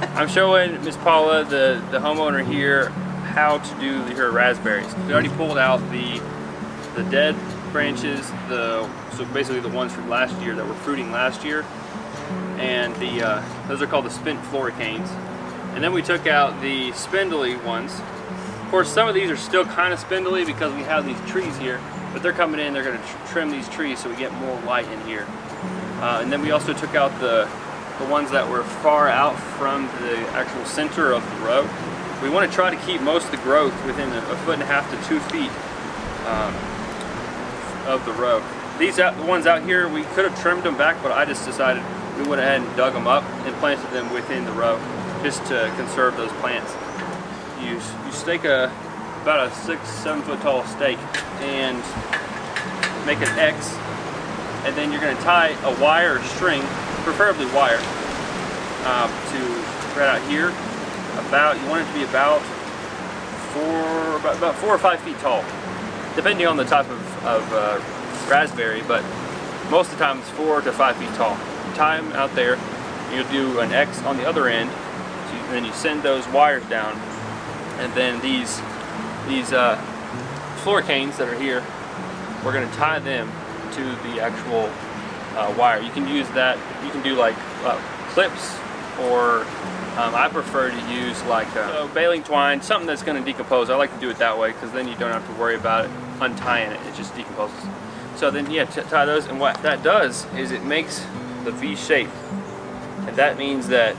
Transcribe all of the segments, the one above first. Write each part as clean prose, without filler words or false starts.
I'm showing Miss Paula, the homeowner here, how to do her raspberries. We already pulled out the dead branches, so basically the ones from last year that were fruiting last year, and those are called the spent floricanes. And then we took out the spindly ones. Of course, some of these are still kind of spindly because we have these trees here, but they're coming in, they're going to trim these trees so we get more light in here. And then we also took out the ones that were far out from the actual center of the row. We want to try to keep most of the growth within a 1.5 to 2 feet of the row. The ones out here, we could have trimmed them back, but I just decided we went ahead and dug them up and planted them within the row just to conserve those plants. You stake about a 6-7 foot tall stake and make an X, and then you're going to tie a wire or string, preferably wire, to right out here. You want it to be about 4 or 5 feet tall, depending on the type of raspberry, but most of the time it's 4 to 5 feet tall. You tie them out there, you'll do an X on the other end, and then you send those wires down, and then these floricanes that are here, we're going to tie them to the actual wire. You can use that, you can do like clips, or I prefer to use like baling twine, something that's going to decompose. I like to do it that way because then you don't have to worry about it untying it, it just decomposes. So then yeah, tie those, and what that does is it makes the V shape, and that means that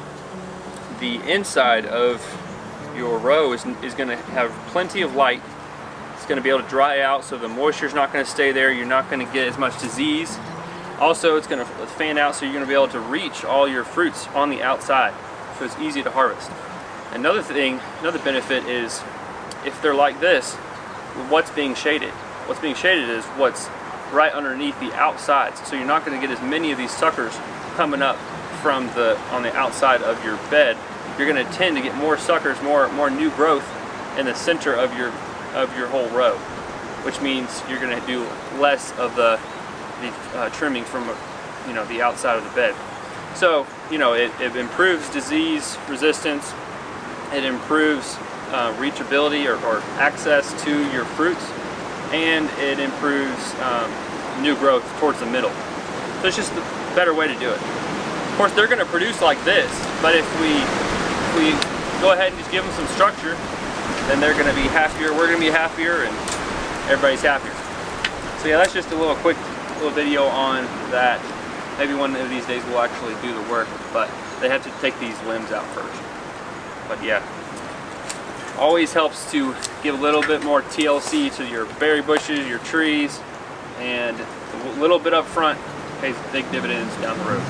the inside of your row is going to have plenty of light. It's going to be able to dry out, so the moisture is not going to stay there. You're not going to get as much disease. Also, it's going to fan out, so you're going to be able to reach all your fruits on the outside, so it's easy to harvest. Another benefit is if they're like this, what's being shaded? What's being shaded is what's right underneath the outsides, so you're not going to get as many of these suckers coming up from on the outside of your bed. You're going to tend to get more suckers, more new growth in the center of your whole row, which means you're going to do less of the trimming from the outside of the bed. So it improves disease resistance, it improves reachability or access to your fruits, and it improves new growth towards the middle. So it's just a better way to do it. Of course, they're going to produce like this, but if we go ahead and just give them some structure, then they're going to be happier, we're going to be happier, and everybody's happier. So yeah, that's just a quick little video on that. Maybe one of these days we'll actually do the work, but they have to take these limbs out first. But yeah, always helps to give a little bit more TLC to your berry bushes, your trees, and a little bit up front pays big dividends down the road.